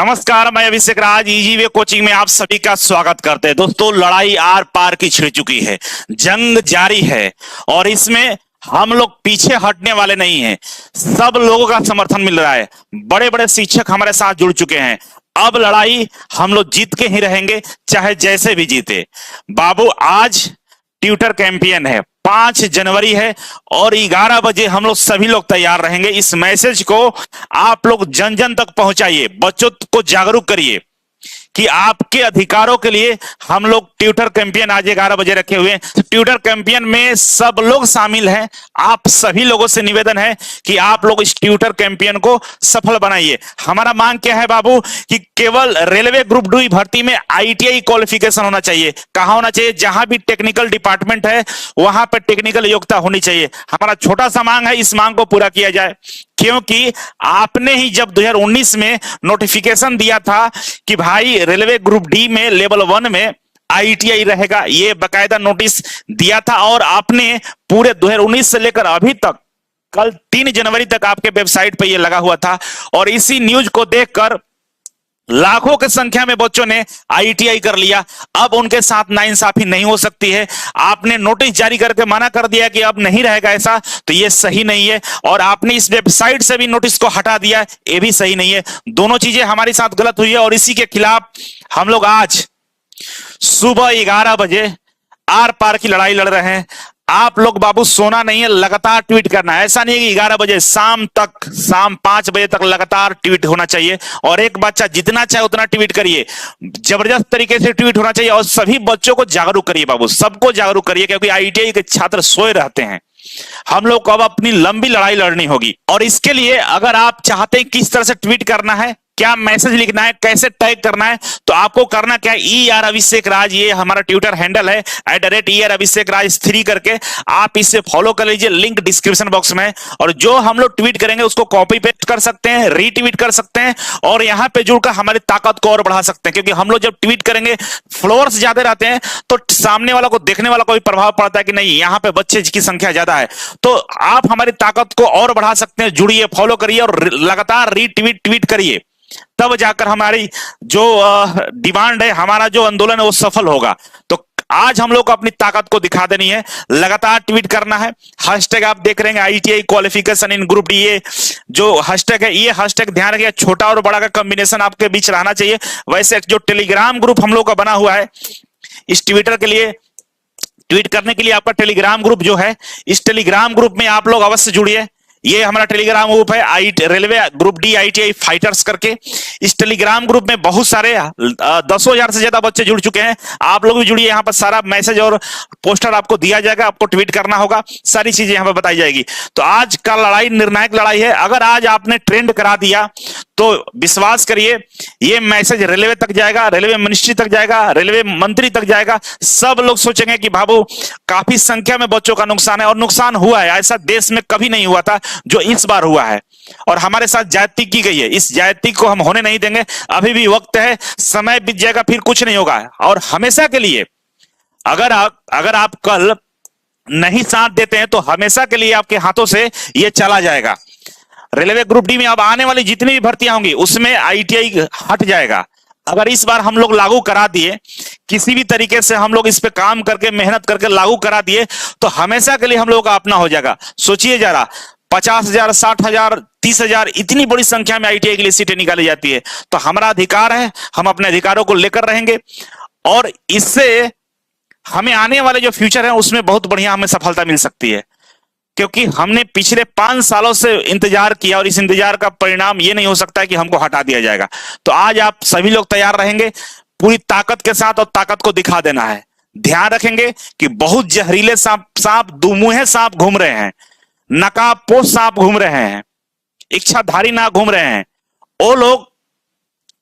नमस्कार, मैं अभिषेक राज easy way coaching में आप सभी का स्वागत करते हैं। दोस्तों, लड़ाई आर पार की छिड़ चुकी है, जंग जारी है और इसमें हम लोग पीछे हटने वाले नहीं हैं। सब लोगों का समर्थन मिल रहा है, बड़े बड़े शिक्षक हमारे साथ जुड़ चुके हैं। अब लड़ाई हम लोग जीत के ही रहेंगे, चाहे जैसे भी जीते। बाबू, आज ट्विटर कैंपेन है, 5 जनवरी है और 11 बजे हम लोग सभी लोग तैयार रहेंगे। इस मैसेज को आप लोग जन जन तक पहुंचाइए, बच्चों को जागरूक करिए कि आपके अधिकारों के लिए हम लोग ट्विटर कैंपेन आज 11 बजे रखे हुए हैं। ट्विटर कैंपेन में सब लोग शामिल हैं। आप सभी लोगों से निवेदन है कि आप लोग इस ट्विटर कैंपेन को सफल बनाइए। हमारा मांग क्या है बाबू, कि केवल रेलवे ग्रुप डी भर्ती में आईटीआई क्वालिफिकेशन होना चाहिए। कहां होना चाहिए? जहां भी टेक्निकल डिपार्टमेंट है वहां पर टेक्निकल योग्यता होनी चाहिए। हमारा छोटा सा मांग है, इस मांग को पूरा किया जाए, क्योंकि आपने ही जब 2019 में नोटिफिकेशन दिया था कि भाई रेलवे ग्रुप डी में लेवल 1 में आईटीआई रहेगा, ये बकायदा नोटिस दिया था और आपने पूरे 2019 से लेकर अभी तक कल 3 जनवरी तक आपके वेबसाइट पे ये लगा हुआ था। और इसी न्यूज को देखकर लाखों की संख्या में बच्चों ने आईटीआई कर लिया। अब उनके साथ नाइंसाफी नहीं हो सकती है। आपने नोटिस जारी करके मना कर दिया कि अब नहीं रहेगा ऐसा, तो ये सही नहीं है। और आपने इस वेबसाइट से भी नोटिस को हटा दिया, ये भी सही नहीं है। दोनों चीजें हमारे साथ गलत हुई है और इसी के खिलाफ हम लोग आज सुबह 11 बजे आर पार की लड़ाई लड़ रहे हैं। आप लोग बाबू सोना नहीं है, लगातार ट्वीट करना है। ऐसा नहीं है कि 11 बजे शाम 5 बजे तक लगातार ट्वीट होना चाहिए। और एक बच्चा जितना चाहे उतना ट्वीट करिए, जबरदस्त तरीके से ट्वीट होना चाहिए। और सभी बच्चों को जागरूक करिए बाबू, सबको जागरूक करिए, क्योंकि आईटीआई के छात्र सोए रहते हैं। हम लोग को अब अपनी लंबी लड़ाई लड़नी होगी। और इसके लिए अगर आप चाहते हैं किस तरह से ट्वीट करना है, क्या मैसेज लिखना है, कैसे टैग करना है, तो आपको करना क्या है, ER अभिषेक राज, ये हमारा ट्विटर हैंडल है, @ER अभिषेक राज 3 करके आप इसे फॉलो कर लीजिए। लिंक डिस्क्रिप्शन बॉक्स में है। और जो हम लोग ट्वीट करेंगे उसको कॉपी पेस्ट कर सकते हैं, रीट्वीट कर सकते हैं और यहाँ पे जुड़कर हमारी ताकत को और बढ़ा सकते हैं। क्योंकि हम लोग जब ट्वीट करेंगे, फॉलोअर्स ज्यादा रहते हैं, तो सामने वाला को, देखने वाला को भी प्रभाव पड़ता है कि नहीं, यहाँ पे बच्चे की संख्या ज्यादा है। तो आप हमारी ताकत को और बढ़ा सकते हैं। जुड़िए, फॉलो करिए और लगातार रीट्वीट ट्वीट करिए, तब जाकर हमारी जो डिमांड है, हमारा जो आंदोलन है वो सफल होगा। तो आज हम लोग को अपनी ताकत को दिखा देनी है, लगातार ट्वीट करना है। हैशटैग आप देख रहे हैं ITI qualification in group D, ये जो हैशटैग है, ये हैशटैग ध्यान रखिए, छोटा और बड़ा का कॉम्बिनेशन आपके बीच रहना चाहिए। वैसे जो टेलीग्राम ग्रुप हम लोग का बना हुआ है, इस ट्विटर के लिए, ट्वीट करने के लिए आपका टेलीग्राम ग्रुप जो है, इस टेलीग्राम ग्रुप में आप लोग अवश्य जुड़िए। ये हमारा टेलीग्राम ग्रुप है, railway group D ITI fighters करके। इस टेलीग्राम ग्रुप में बहुत सारे 10,000 से ज्यादा बच्चे जुड़ चुके हैं। आप लोग भी जुड़िए, यहाँ पर सारा मैसेज और पोस्टर आपको दिया जाएगा, आपको ट्वीट करना होगा, सारी चीजें यहाँ पर बताई जाएगी। तो आज का लड़ाई निर्णायक लड़ाई है। अगर आज आपने ट्रेंड करा दिया तो विश्वास करिए, ये मैसेज रेलवे तक जाएगा, रेलवे मिनिस्ट्री तक जाएगा, रेलवे मंत्री तक जाएगा। सब लोग सोचेंगे कि बाबू काफी संख्या में बच्चों का नुकसान है, और नुकसान हुआ है, ऐसा देश में कभी नहीं हुआ था जो इस बार हुआ है। और हमारे साथ ज्यादती की गई है, इस ज्यादती को हम होने नहीं देंगे। अभी भी वक्त है, समय बीत जाएगा फिर कुछ नहीं होगा। और हमेशा के लिए अगर आप कल नहीं साथ देते हैं तो हमेशा के लिए आपके हाथों से ये चला जाएगा। रेलवे ग्रुप डी में अब आने वाली जितनी भी भर्तियां होंगी उसमें आईटीआई हट जाएगा। अगर इस बार हम लोग लागू करा दिए, किसी भी तरीके से हम लोग इस पे काम करके, मेहनत करके लागू करा दिए, तो हमेशा के लिए हम लोगों का अपना हो जाएगा। सोचिए जरा, 50,000, 60,000, 30,000 इतनी बड़ी संख्या में आईटीआई के लिए सीटें निकाली जाती है। तो हमारा अधिकार है, हम अपने अधिकारों को लेकर रहेंगे और इससे हमें आने वाले जो फ्यूचर है उसमें बहुत बढ़िया हमें सफलता मिल सकती है। क्योंकि हमने पिछले 5 सालों से इंतजार किया और इस इंतजार का परिणाम ये नहीं हो सकता है कि हमको हटा दिया जाएगा। तो आज आप सभी लोग तैयार रहेंगे पूरी ताकत के साथ, और ताकत को दिखा देना है। ध्यान रखेंगे कि बहुत जहरीले सांप दुमुहे सांप घूम रहे हैं, नकाबपोश सांप घूम रहे हैं, इच्छाधारी नाग घूम रहे हैं। वो लोग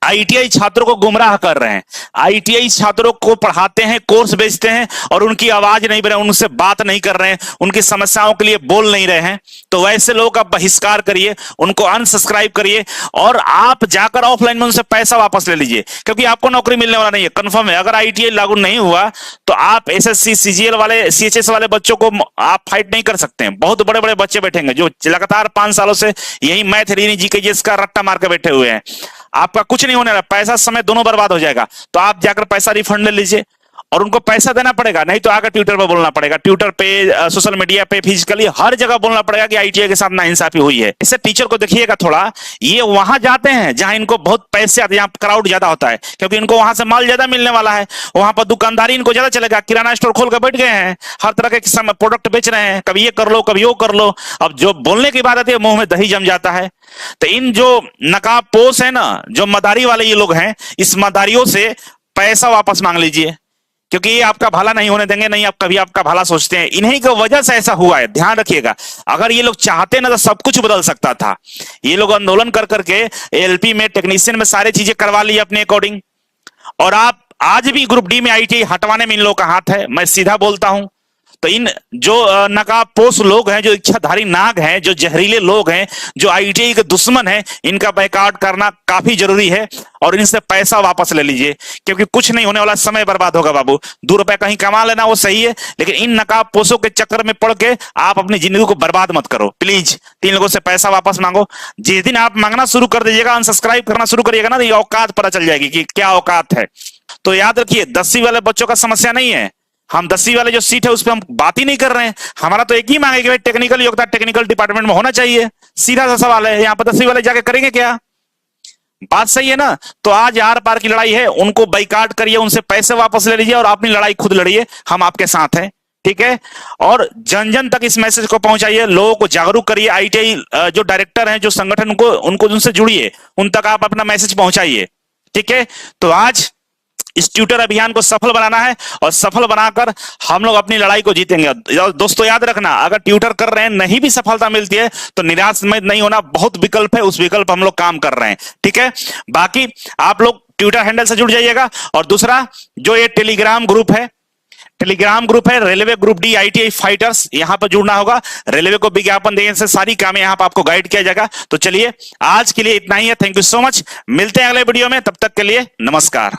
आईटीआई छात्रों को गुमराह कर रहे हैं। आईटीआई छात्रों को पढ़ाते हैं, कोर्स बेचते हैं और उनकी आवाज नहीं बन, उनसे बात नहीं कर रहे हैं, उनकी समस्याओं के लिए बोल नहीं रहे हैं। तो वैसे लोगों का बहिष्कार करिए, उनको अनसब्सक्राइब करिए और आप जाकर ऑफलाइन में उनसे पैसा वापस ले लीजिए, क्योंकि आपको नौकरी मिलने वाला नहीं है, कंफर्म है। अगर आईटीआई लागू नहीं हुआ तो आप एसएससी, सीजीएल वाले, सीएचएस वाले बच्चों को आप फाइट नहीं कर सकते हैं। बहुत बड़े बड़े बच्चे बैठेंगे जो लगातार 5 सालों से यही मैथ, रीजनिंग, जीके, जीएस का रट्टा मार के बैठे हुए हैं। आपका कुछ नहीं होने वाला, पैसा समय दोनों बर्बाद हो जाएगा। तो आप जाकर पैसा रिफंड ले लीजिए और उनको पैसा देना पड़ेगा, नहीं तो आकर ट्विटर पर बोलना पड़ेगा, ट्विटर पे, सोशल मीडिया पे, फिजिकली हर जगह बोलना पड़ेगा कि आईटीआई के साथ नाइंसाफी हुई है। इससे टीचर को देखिएगा थोड़ा, ये वहां जाते हैं जहां इनको बहुत पैसे आते हैं, जहां क्राउड ज्यादा होता है, क्योंकि इनको वहां से माल ज्यादा मिलने वाला है, वहां पर दुकानदारी इनको ज्यादा चलेगा, किराना स्टोर खोल कर बैठ गए हैं, हर तरह के प्रोडक्ट बेच रहे हैं, कभी ये कर लो कभी वो कर लो। अब जो बोलने की बात आती है मुंह में दही जम जाता है। तो इन जो नकाबपोश है ना, जो मदारी वाले ये लोग हैं, इस मदारियों से पैसा वापस मांग लीजिए, क्योंकि ये आपका भला नहीं होने देंगे, नहीं आप कभी आपका भला सोचते हैं, इन्हीं की वजह से ऐसा हुआ है, ध्यान रखिएगा। अगर ये लोग चाहते ना तो सब कुछ बदल सकता था। ये लोग आंदोलन कर करके एलपी में, टेक्नीशियन में सारी चीजें करवा ली अपने अकॉर्डिंग, और आप आज भी ग्रुप डी में आईटीआई हटवाने में इन लोगों का हाथ है, मैं सीधा बोलता हूं। तो इन जो नकाबपोश लोग हैं, जो इच्छाधारी नाग हैं, जो जहरीले लोग हैं, जो आईटीआई के दुश्मन हैं, इनका बैकआउट करना काफी जरूरी है और इनसे पैसा वापस ले लीजिए, क्योंकि कुछ नहीं होने वाला, समय बर्बाद होगा बाबू। 2 रुपए कहीं कमा लेना वो सही है, लेकिन इन नकाबपोशों के चक्कर में पड़ के आप अपनी जिंदगी को बर्बाद मत करो। प्लीज 3 लोगों से पैसा वापस मांगो। जिस दिन आप मांगना शुरू कर दीजिएगा, अनसब्सक्राइब करना शुरू करिएगा ना, तो ये औकात पता चल जाएगी कि क्या औकात है। तो याद रखिए, 10वीं वाले बच्चों का समस्या नहीं है, हम 10वीं वाले जो सीट है उस पर हम बात ही नहीं कर रहे हैं। हमारा तो एक ही मांग है कि भाई टेक्निकल योग्यता टेक्निकल डिपार्टमेंट में होना चाहिए, सीधा सा सवाल है। यहाँ पर 10वीं वाले जाके करेंगे क्या? बात सही है ना? तो आज आर पार की लड़ाई है, उनको बाइकाट करिए, उनसे पैसे वापस ले लीजिए और अपनी लड़ाई खुद लड़िए, हम आपके साथ हैं, ठीक है। और जन जन तक इस मैसेज को पहुंचाइए, लोगों को जागरूक करिए। आईटीआई जो डायरेक्टर हैं, जो संगठन, उनको उनसे जुड़िए, उन तक आप अपना मैसेज पहुंचाइए, ठीक है। तो आज इस ट्विटर अभियान को सफल बनाना है और सफल बनाकर हम लोग अपनी लड़ाई को जीतेंगे। दोस्तों याद रखना, अगर ट्विटर कर रहे हैं नहीं भी सफलता मिलती है तो निराश मत नहीं होना, बहुत विकल्प है, उस विकल्प हम लोग काम कर रहे हैं, ठीक है। बाकी आप लोग ट्विटर हैंडल से जुड़ जाइएगा। और दूसरा, जो ये टेलीग्राम ग्रुप है railway group D ITI fighters, यहां पर जुड़ना होगा। रेलवे को विज्ञापन देने से सारी कामें यहां पर आपको गाइड किया जाएगा। तो चलिए आज के लिए इतना ही है, थैंक यू सो मच, मिलते हैं अगले वीडियो में, तब तक के लिए नमस्कार।